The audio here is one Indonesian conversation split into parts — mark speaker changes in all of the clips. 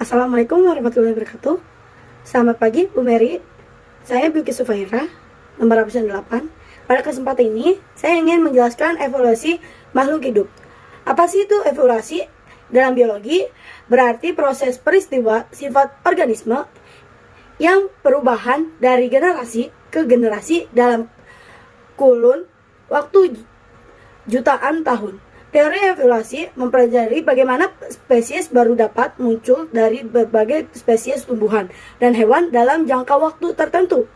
Speaker 1: Assalamualaikum warahmatullahi wabarakatuh. Selamat pagi Bu Mary. Saya Bilqis Sufaira, nomor absen 8. Pada kesempatan ini, saya ingin menjelaskan evolusi makhluk hidup. Apa sih itu evolusi? Dalam biologi, berarti proses peristiwa sifat organisme yang perubahan dari generasi ke generasi dalam kurun waktu jutaan tahun. Teori evolusi mempelajari bagaimana spesies baru dapat muncul dari berbagai spesies tumbuhan dan hewan dalam jangka waktu tertentu.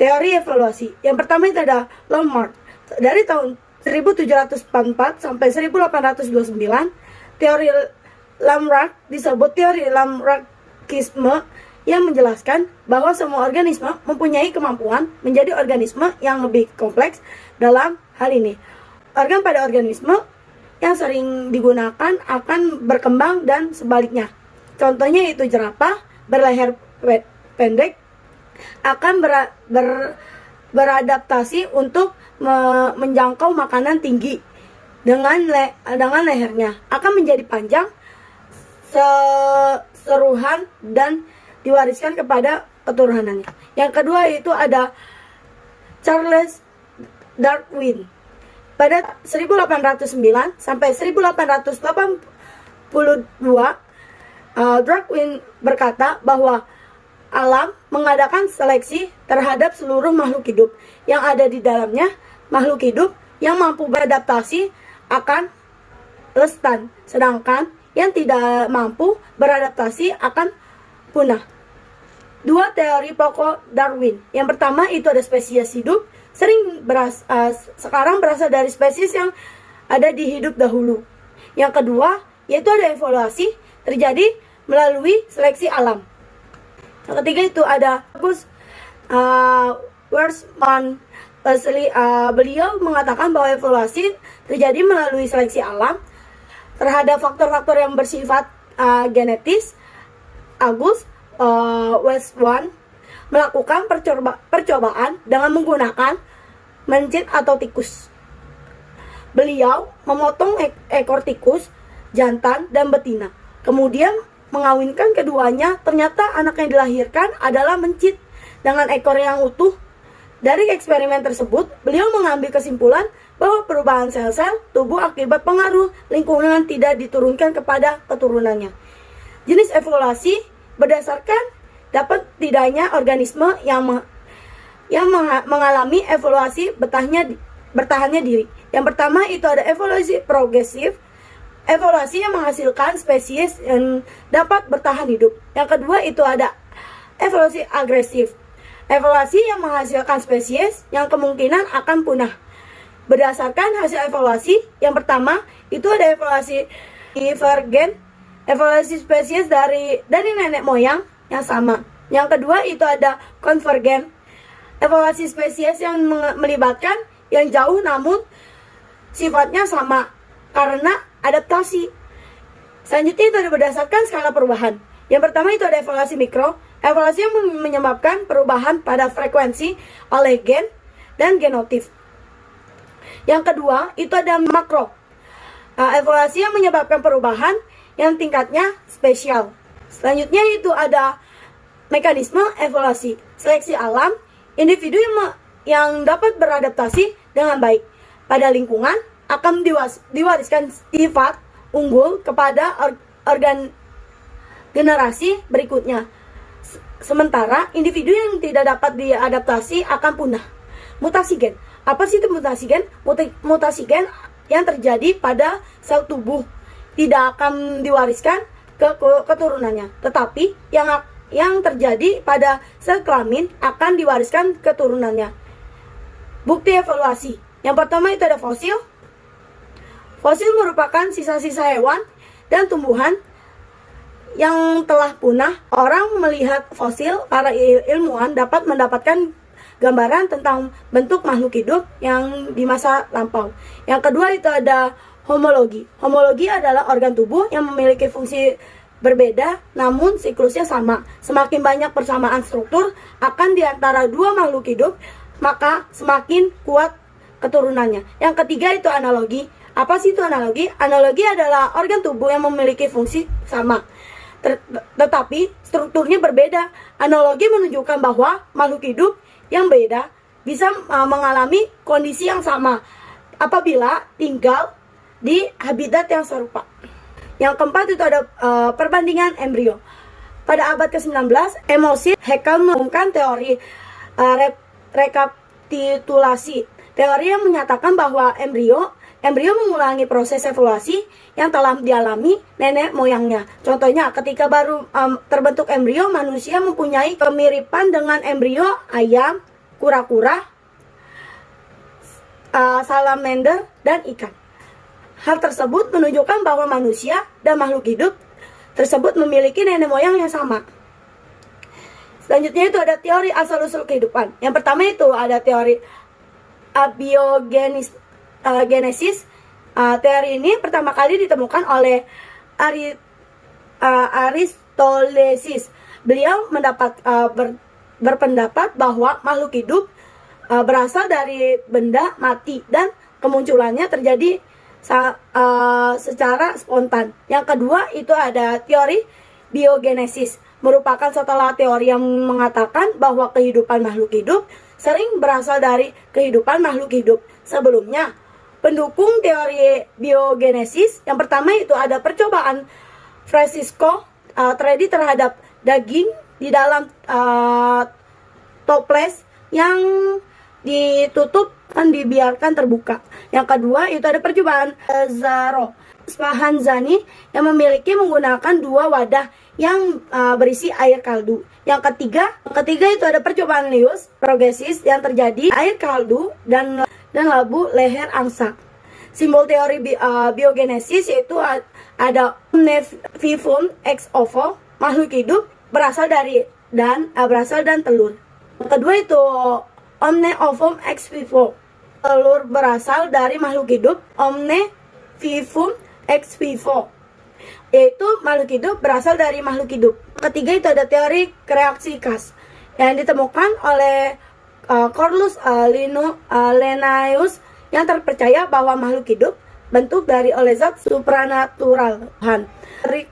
Speaker 1: Teori evolusi yang pertama itu ada Lamarck. Dari tahun 1744 sampai 1829, teori Lamarck disebut teori Lamarckisme yang menjelaskan bahwa semua organisme mempunyai kemampuan menjadi organisme yang lebih kompleks. Dalam hal ini, organ pada organisme yang sering digunakan akan berkembang dan sebaliknya. Contohnya itu jerapah berleher pendek akan beradaptasi untuk menjangkau makanan tinggi dengan lehernya akan menjadi panjang, seruhan dan diwariskan kepada keturunannya. Yang kedua itu ada Charles Darwin. Pada 1809 sampai 1882, Darwin berkata bahwa alam mengadakan seleksi terhadap seluruh makhluk hidup yang ada di dalamnya. Makhluk hidup yang mampu beradaptasi akan lestan, sedangkan yang tidak mampu beradaptasi akan punah. Dua teori pokok Darwin. Yang pertama itu ada spesies hidup, sekarang berasal dari spesies yang ada di hidup dahulu. Yang kedua yaitu ada evolusi terjadi melalui seleksi alam. Yang ketiga itu ada Wersman. Beliau mengatakan bahwa evolusi terjadi melalui seleksi alam terhadap faktor-faktor yang bersifat genetis. Wersman melakukan percobaan dengan menggunakan mencit atau tikus. Beliau memotong ekor tikus jantan dan betina, kemudian mengawinkan keduanya. Ternyata anak yang dilahirkan adalah mencit dengan ekor yang utuh. Dari eksperimen tersebut, beliau mengambil kesimpulan bahwa perubahan sel-sel tubuh akibat pengaruh lingkungan tidak diturunkan kepada keturunannya. Jenis evolusi berdasarkan dapat tidaknya organisme yang mengalami evolusi bertahannya diri. Yang pertama itu ada evolusi progresif, evolusi yang menghasilkan spesies yang dapat bertahan hidup. Yang kedua itu ada evolusi agresif, evolusi yang menghasilkan spesies yang kemungkinan akan punah. Berdasarkan hasil evolusi, yang pertama itu ada evolusi divergen, evolusi spesies dari nenek moyang yang sama. Yang kedua itu ada konvergen, evolusi spesies yang melibatkan yang jauh namun sifatnya sama karena adaptasi. Selanjutnya itu ada berdasarkan skala perubahan. Yang pertama itu ada evolusi mikro, evolusi yang menyebabkan perubahan pada frekuensi oleh gen dan genotip. Yang kedua itu ada makro, evolusi yang menyebabkan perubahan yang tingkatnya spesial. Selanjutnya itu ada mekanisme evolusi, seleksi alam, individu yang dapat beradaptasi dengan baik pada lingkungan akan diwariskan sifat unggul kepada organ generasi berikutnya. Sementara individu yang tidak dapat diadaptasi akan punah. Mutasi gen. Apa sih itu mutasi gen? Mutasi gen yang terjadi pada sel tubuh tidak akan diwariskan ke keturunannya, tetapi yang terjadi pada sel kelamin akan diwariskan keturunannya. Bukti evolusi. Yang pertama itu ada fosil. Fosil merupakan sisa-sisa hewan dan tumbuhan yang telah punah. Orang melihat fosil, para ilmuwan dapat mendapatkan gambaran tentang bentuk makhluk hidup yang di masa lampau. Yang kedua itu ada homologi. Homologi adalah organ tubuh yang memiliki fungsi berbeda namun siklusnya sama. Semakin banyak persamaan struktur akan di antara dua makhluk hidup, maka semakin kuat keturunannya. Yang ketiga itu analogi. Apa sih itu analogi? Analogi adalah organ tubuh yang memiliki fungsi sama tetapi strukturnya berbeda. Analogi menunjukkan bahwa makhluk hidup yang beda bisa mengalami kondisi yang sama apabila tinggal di habitat yang serupa. Yang keempat itu ada perbandingan embrio. Pada abad ke-19, emosi Haeckel mengumumkan teori rekapitulasi. Teori yang menyatakan bahwa embrio mengulangi proses evolusi yang telah dialami nenek moyangnya. Contohnya, ketika baru terbentuk embrio, manusia mempunyai kemiripan dengan embrio ayam, kura-kura, salamander, dan ikan. Hal tersebut menunjukkan bahwa manusia dan makhluk hidup tersebut memiliki nenek moyang yang sama. Selanjutnya itu ada teori asal-usul kehidupan. Yang pertama itu ada teori abiogenesis. Teori ini pertama kali ditemukan oleh Aristoteles. Beliau berpendapat bahwa makhluk hidup berasal dari benda mati dan kemunculannya terjadi secara spontan. Yang kedua itu ada teori biogenesis, merupakan setelah teori yang mengatakan bahwa kehidupan makhluk hidup sering berasal dari kehidupan makhluk hidup sebelumnya. Pendukung teori biogenesis yang pertama itu ada percobaan Francisco Tredi terhadap daging di dalam toples yang ditutup dan dibiarkan terbuka. Yang kedua itu ada percobaan Zaro Spahanzani yang menggunakan dua wadah yang berisi air kaldu. Yang ketiga itu ada percobaan Lewis progresis yang terjadi air kaldu dan labu leher angsa. Simbol teori biogenesis yaitu ada omne vivum ex ovo, makhluk hidup berasal dari dan telur. Yang kedua itu omne ovum ex vivo, telur berasal dari makhluk hidup. Omne vivum ex vivo, yaitu makhluk hidup berasal dari makhluk hidup. Ketiga itu ada teori reaksi gas yang ditemukan oleh Carolus Linnaeus yang terpercaya bahwa makhluk hidup bentuk dari oleh zat supranatural Tuhan. Dari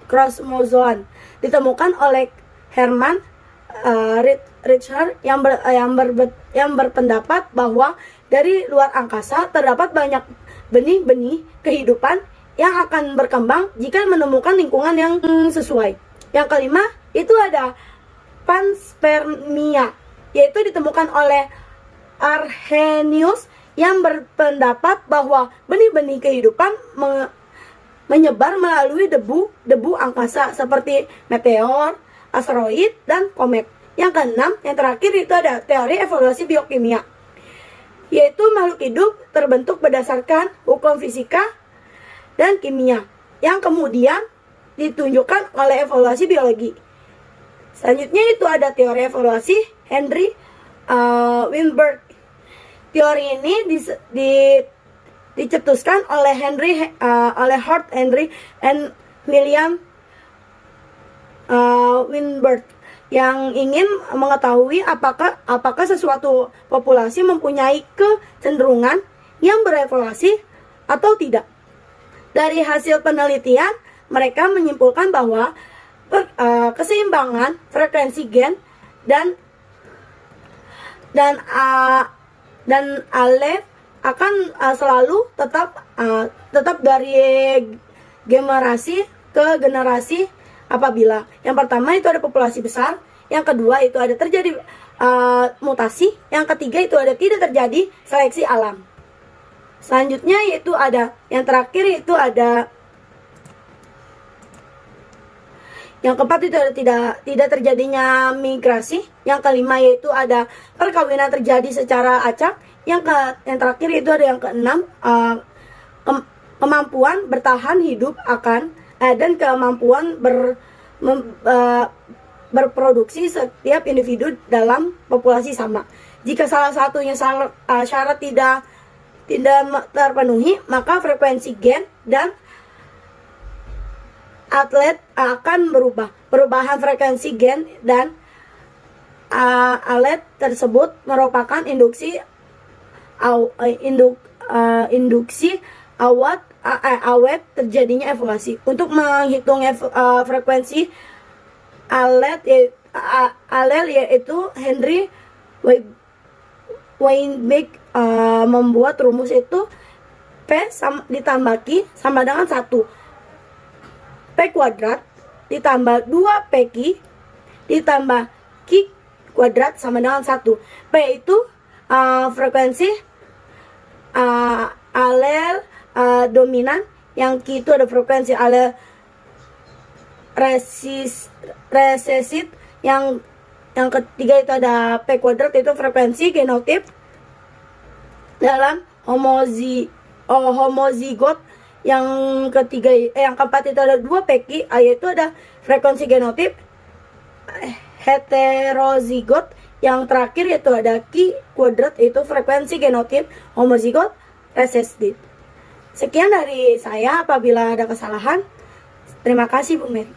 Speaker 1: kromozoan ditemukan oleh Herman Richard yang berpendapat bahwa dari luar angkasa terdapat banyak benih-benih kehidupan yang akan berkembang jika menemukan lingkungan yang sesuai. Yang kelima itu ada panspermia, yaitu ditemukan oleh Arrhenius yang berpendapat bahwa benih-benih kehidupan menyebar melalui debu angkasa seperti meteor, asteroid, dan komet. Yang keenam, yang terakhir itu ada teori evolusi biokimia, yaitu makhluk hidup terbentuk berdasarkan hukum fisika dan kimia yang kemudian ditunjukkan oleh evolusi biologi. Selanjutnya itu ada teori evolusi Henry Weinberg. Teori ini dicetuskan oleh Howard Henry and William Weinberg yang ingin mengetahui apakah sesuatu populasi mempunyai kecenderungan yang berevolusi atau tidak. Dari hasil penelitian, mereka menyimpulkan bahwa keseimbangan frekuensi gen dan alef akan selalu tetap dari generasi ke generasi apabila yang pertama itu ada populasi besar, yang kedua itu ada terjadi mutasi, yang ketiga itu ada tidak terjadi seleksi alam. Selanjutnya yaitu ada yang terakhir itu ada yang keempat itu ada tidak terjadinya migrasi. Yang kelima yaitu ada perkawinan terjadi secara acak. Yang terakhir itu ada yang keenam kemampuan bertahan hidup dan kemampuan berproduksi setiap individu dalam populasi sama. Jika salah satunya syarat tidak terpenuhi, maka frekuensi gen dan atlet akan berubah. Perubahan frekuensi gen dan alet tersebut merupakan induksi awat awet terjadinya evolusi. Untuk menghitung frekuensi alel yaitu Henry Weinberg membuat rumus itu P ditambah Q sama dengan 1 P kuadrat ditambah 2 PQ ditambah Q kuadrat sama dengan 1. P itu frekuensi alel dominan, yang Q itu ada frekuensi alel resesif, yang ketiga itu ada P kuadrat, itu frekuensi genotip dalam homozigot. Yang ketiga, yang keempat itu ada 2 PQ, yaitu ada frekuensi genotip heterozigot. Yang terakhir yaitu ada Q kuadrat, itu frekuensi genotip homozigot resesif. Sekian dari saya. Apabila ada kesalahan, terima kasih Bu Mary.